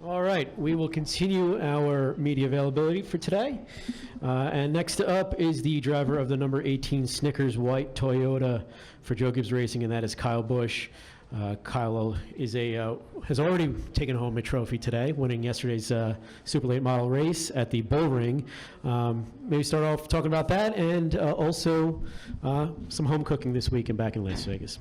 All right, we will continue our media availability for today. And next up is the driver of the number 18 Snickers White Toyota for Joe Gibbs Racing, and that is Kyle Busch. Kyle has already taken home a trophy today, winning yesterday's Super Late Model race at the Bull Ring. Maybe start off talking about that, and also some home cooking this week and back in Las Vegas.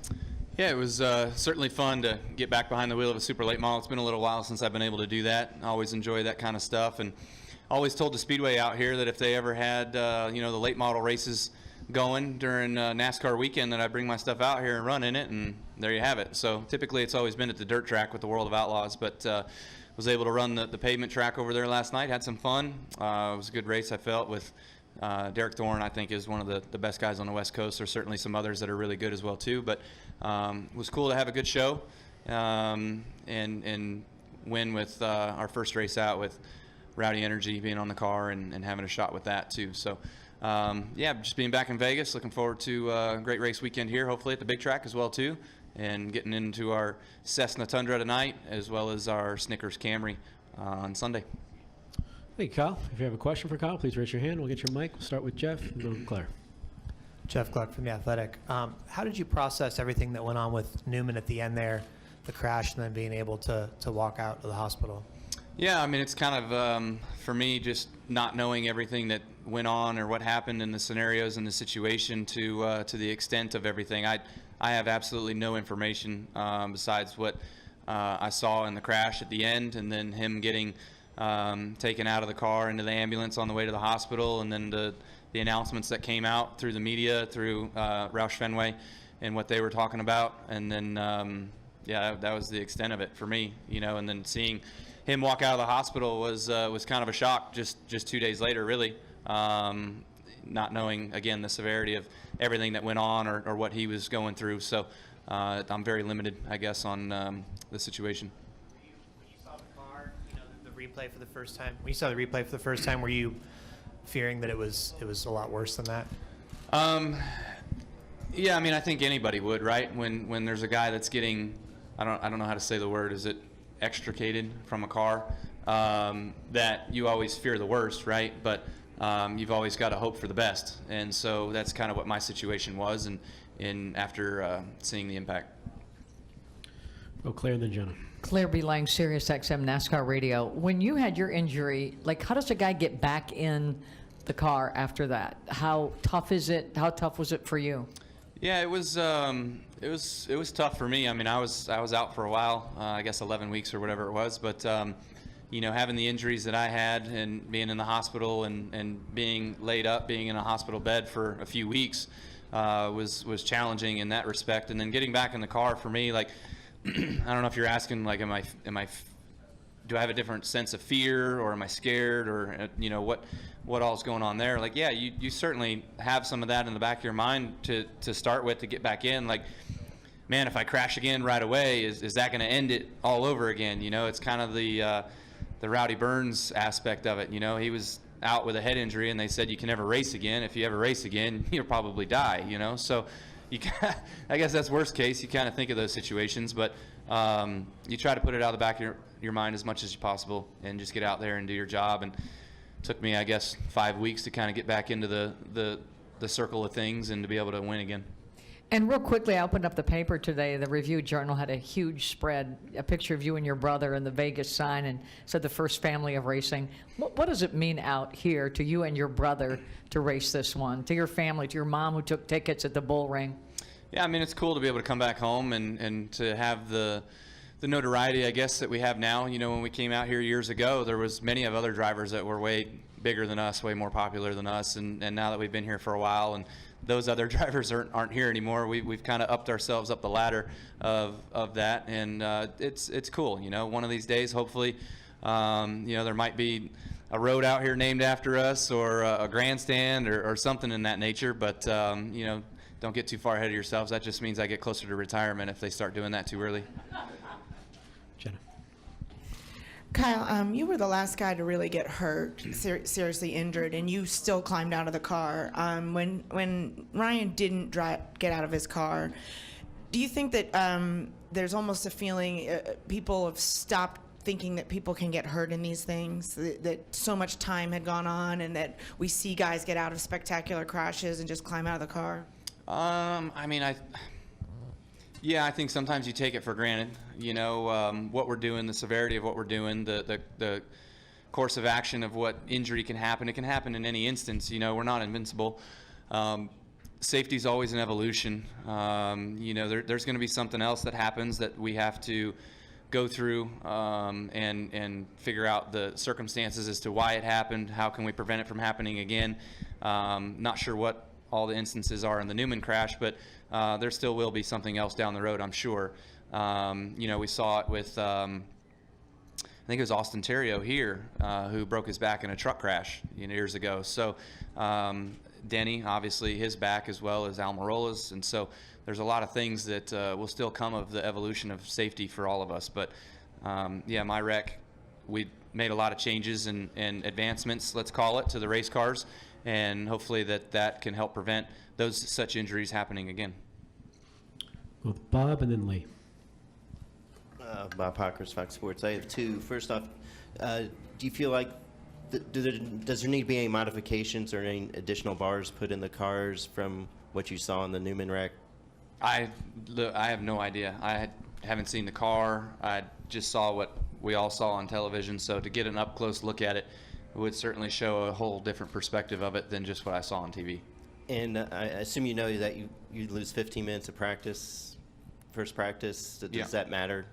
Yeah, it was certainly fun to get back behind the wheel of a super late model. It's been a little while since I've been able to do that. I always enjoy that kind of stuff, and always told the Speedway out here that if they ever had the late model races going during NASCAR weekend, that I'd bring my stuff out here and run in it, and there you have it. So typically it's always been at the dirt track with the World of Outlaws, but was able to run the pavement track over there last night, had some fun. It was a good race, I felt, with Derek Thorne. I think is one of the best guys on the West Coast. There's certainly some others that are really good as well too, but it was cool to have a good show and win with our first race out with Rowdy Energy being on the car and having a shot with that too. So yeah, just being back in Vegas, looking forward to a great race weekend here, hopefully at the big track as well too, and getting into our Cessna Tundra tonight as well as our Snickers Camry on Sunday. Thank you, Kyle. If you have a question for Kyle, please raise your hand. We'll get your mic. We'll start with Jeff and go to Claire. Jeff Gluck from The Athletic. How did you process everything that went on with Newman at the end there, the crash, and then being able to walk out of the hospital? Yeah, I mean, it's kind of, for me, just not knowing everything that went on or what happened in the scenarios and the situation to the extent of everything. I have absolutely no information besides what I saw in the crash at the end, and then him getting taken out of the car into the ambulance on the way to the hospital, and then the announcements that came out through the media, through Roush Fenway, and what they were talking about. And then, yeah, that was the extent of it for me, and then seeing him walk out of the hospital was kind of a shock just 2 days later, really, not knowing, again, the severity of everything that went on or what he was going through. So I'm very limited, I guess, on the situation. When you saw the car, the replay for the first time, when you saw the replay for the first time, were you fearing that it was a lot worse than that? Yeah, I mean, I think anybody would, right? When there's a guy that's getting, I don't know how to say the word, is it extricated from a car, that you always fear the worst, right? But you've always got to hope for the best, and so that's kind of what my situation was, and after seeing the impact. Oh, Claire and then Jenna. Claire B. Lang, Sirius XM NASCAR Radio. When you had your injury, how does a guy get back in the car after that? How tough is it? How tough was it for you? Yeah, it was tough for me. I mean, I was out for a while, I guess 11 weeks or whatever it was, but having the injuries that I had and being in the hospital and being laid up, being in a hospital bed for a few weeks was challenging in that respect. And then getting back in the car for me, I don't know if you're asking, do I have a different sense of fear, or am I scared, or what all's going on there? Yeah, you certainly have some of that in the back of your mind to start with, to get back in. Man, if I crash again right away, is that going to end it all over again? It's kind of the Rowdy Burns aspect of it. He was out with a head injury, and they said you can never race again. If you ever race again, you'll probably die. So I guess that's worst case. You kind of think of those situations, but you try to put it out of the back of your mind as much as possible and just get out there and do your job. And it took me, I guess, 5 weeks to kind of get back into the circle of things and to be able to win again. And real quickly, I opened up the paper today. The Review Journal had a huge spread, a picture of you and your brother and the Vegas sign, and said the first family of racing. What does it mean out here to you and your brother to race this one, to your family, to your mom who took tickets at the Bull Ring? Yeah, I mean, it's cool to be able to come back home and to have the notoriety, I guess, that we have now. When we came out here years ago, there was many of other drivers that were way bigger than us, way more popular than us, and now that we've been here for a while, and those other drivers aren't here anymore, we've kind of upped ourselves up the ladder of that, and it's cool. One of these days, hopefully, there might be a road out here named after us, or a grandstand, or something in that nature, but don't get too far ahead of yourselves. That just means I get closer to retirement if they start doing that too early. Jenna. Kyle, you were the last guy to really get hurt, seriously injured, and you still climbed out of the car. When Ryan didn't get out of his car, do you think that there's almost a feeling people have stopped thinking that people can get hurt in these things, that so much time had gone on, and that we see guys get out of spectacular crashes and just climb out of the car? I mean, yeah, I think sometimes you take it for granted, you know, what we're doing, the severity of what we're doing, the course of action of what injury can happen. It can happen in any instance, you know, we're not invincible. Safety is always an evolution. You know, there's going to be something else that happens that we have to go through and figure out the circumstances as to why it happened, how can we prevent it from happening again. Not sure what all the instances are in the Newman crash, but there still will be something else down the road, I'm sure. You know, we saw it with, I think it was Austin Terrio here, who broke his back in a truck crash years ago. So Denny, obviously his back, as well as Almirola's, and so there's a lot of things that will still come of the evolution of safety for all of us. But yeah, my wreck, we made a lot of changes and advancements, let's call it, to the race cars, and hopefully that can help prevent those such injuries happening again. With Bob and then Lee. Bob Hawkers, Fox Sports. I have two. First off, do you feel like does there need to be any modifications or any additional bars put in the cars from what you saw in the Newman wreck? I have no idea. I haven't seen the car. I just saw what we all saw on television. So to get an up close look at it would certainly show a whole different perspective of it than just what I saw on TV. And I assume you know that you lose 15 minutes of practice, first practice. Does Yeah. that matter?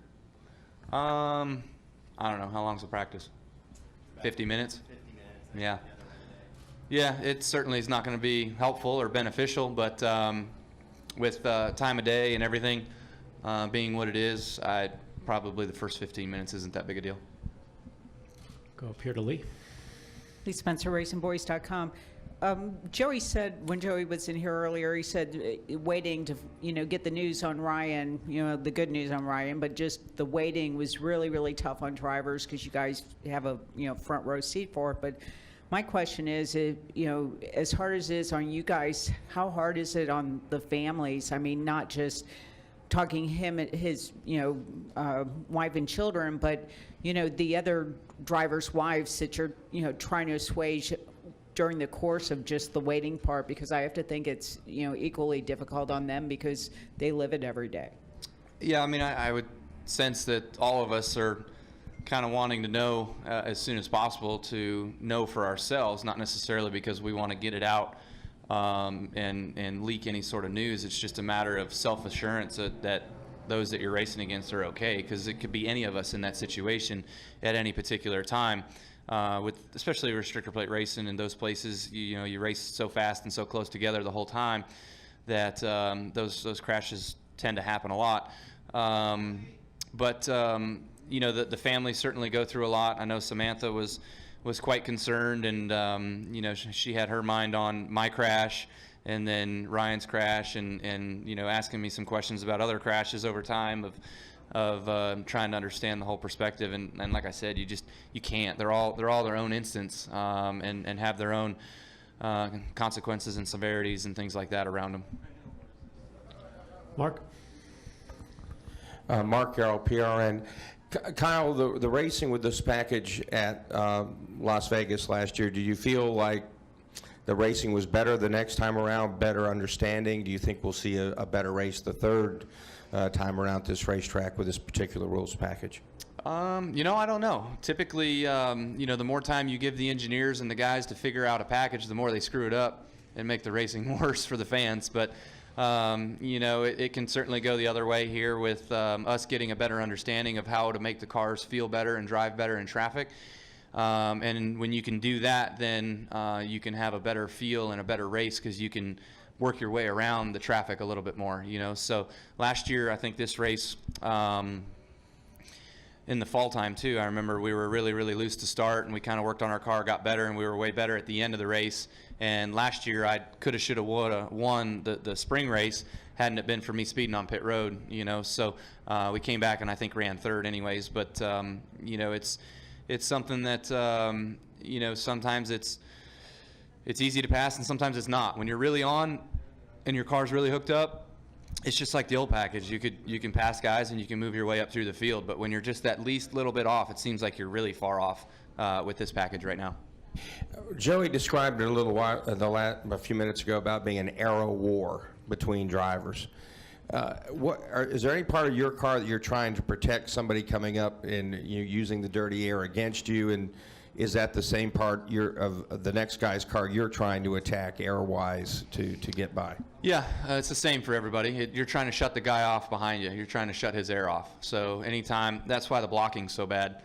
I don't know. How long's the practice? 50 minutes? 50 minutes. Yeah. Yeah, it certainly is not going to be helpful or beneficial, but with time of day and everything being what it is, probably the first 15 minutes isn't that big a deal. Go up here to Lee. Lee Spencer, RacingBoys.com. Joey said, when Joey was in here earlier, he said waiting to, get the news on Ryan, the good news on Ryan, but just the waiting was really, really tough on drivers because you guys have a, front row seat for it. But my question is, as hard as it is on you guys, how hard is it on the families? I mean, not just talking him and his, wife and children, but, the other drivers' wives that you're, trying to assuage during the course of just the waiting part, because I have to think it's, equally difficult on them because they live it every day. Yeah, I mean, I would sense that all of us are kind of wanting to know as soon as possible to know for ourselves, not necessarily because we want to get it out and leak any sort of news. It's just a matter of self-assurance that those that you're racing against are okay, because it could be any of us in that situation at any particular time. With especially restrictor plate racing in those places, you race so fast and so close together the whole time that those crashes tend to happen a lot. But the families certainly go through a lot. I know Samantha was quite concerned, and she had her mind on my crash and then Ryan's crash, and asking me some questions about other crashes over time of trying to understand the whole perspective. And like I said, you can't. They're all their own instance, and have their own consequences and severities and things like that around them. Mark? Mark Carroll, PRN. Kyle, the racing with this package at Las Vegas last year, do you feel like the racing was better the next time around, better understanding? Do you think we'll see a better race the third time around this racetrack with this particular rules package? I don't know. Typically, the more time you give the engineers and the guys to figure out a package, the more they screw it up and make the racing worse for the fans. But, it can certainly go the other way here with us getting a better understanding of how to make the cars feel better and drive better in traffic. And when you can do that, then you can have a better feel and a better race, because you can work your way around the traffic a little bit more, So last year, I think this race, in the fall time too, I remember we were really, really loose to start, and we kind of worked on our car, got better, and we were way better at the end of the race. And last year, I coulda, shoulda, woulda won the spring race hadn't it been for me speeding on pit road, So we came back and I think ran third anyways. But, it's something that, sometimes it's easy to pass and sometimes it's not. When you're really on and your car's really hooked up, it's just like the old package. You can pass guys and you can move your way up through the field, but when you're just that least little bit off, it seems like you're really far off with this package right now. Joey described it a little while, a few minutes ago, about being an arrow war between drivers. Is there any part of your car that you're trying to protect somebody coming up and using the dirty air against you? And is that the same part of the next guy's car you're trying to attack air-wise to get by? Yeah, it's the same for everybody. You're trying to shut the guy off behind you. You're trying to shut his air off. So anytime, that's why the blocking's so bad.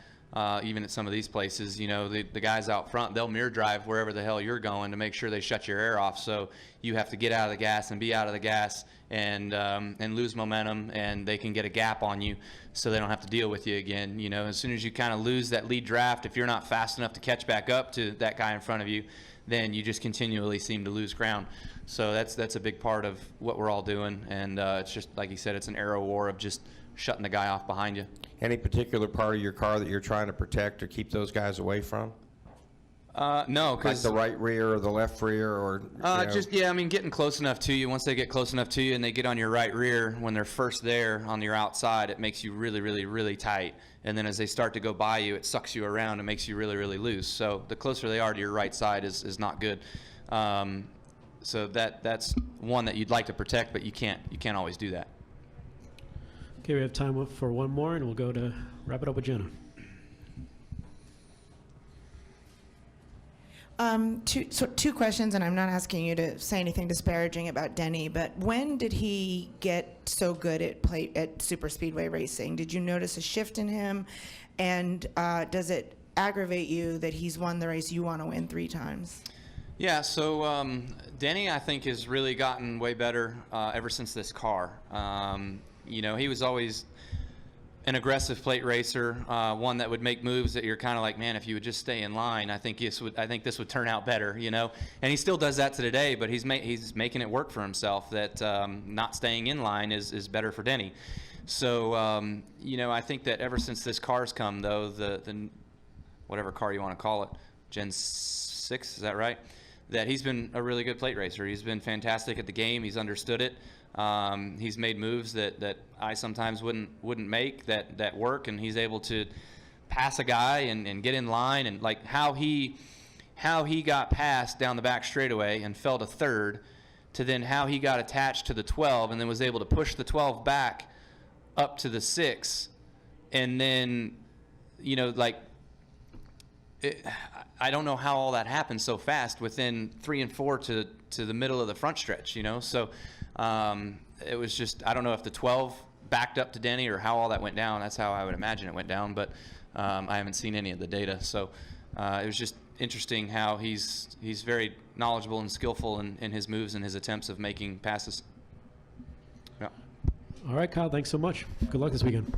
Even at some of these places, the guys out front, they'll mirror drive wherever the hell you're going to make sure they shut your air off. So you have to get out of the gas and be out of the gas and lose momentum, and they can get a gap on you so they don't have to deal with you again. As soon as you kind of lose that lead draft, if you're not fast enough to catch back up to that guy in front of you, then you just continually seem to lose ground. So that's a big part of what we're all doing, and it's just, like you said, it's an arrow war of just shutting the guy off behind you. Any particular part of your car that you're trying to protect or keep those guys away from? No, Like because the right rear or the left rear, or getting close enough to you. Once they get close enough to you and they get on your right rear, when they're first there on your outside, it makes you really, really, really tight. And then as they start to go by you, it sucks you around and makes you really, really loose. So the closer they are to your right side is not good. So that's one that you'd like to protect, but you can't always do that. Okay, we have time for one more, and we'll go to wrap it up with Jenna. Two questions, and I'm not asking you to say anything disparaging about Denny, but when did he get so good at super speedway racing? Did you notice a shift in him? And does it aggravate you that he's won the race you want to win 3 times? Yeah, so Denny, I think, has really gotten way better ever since this car. He was always an aggressive plate racer, one that would make moves that you're kind of like, man, if you would just stay in line, I think this would turn out better, And he still does that to today, but he's making it work for himself. That not staying in line is better for Denny. So I think that ever since this car's come, though, the whatever car you want to call it, Gen 6, is that right? That he's been a really good plate racer. He's been fantastic at the game. He's understood it. He's made moves that I sometimes wouldn't make that work, and he's able to pass a guy and get in line, and like how he got passed down the back straightaway and fell to third, to then how he got attached to the 12 and then was able to push the 12 back up to the 6, and then I don't know how all that happened so fast within 3 and 4 to the middle of the front stretch, So it was just, I don't know if the 12 backed up to Denny or how all that went down. That's how I would imagine it went down, but I haven't seen any of the data. So it was just interesting how he's very knowledgeable and skillful in his moves and his attempts of making passes. Yeah. All right, Kyle, thanks so much. Good luck this weekend.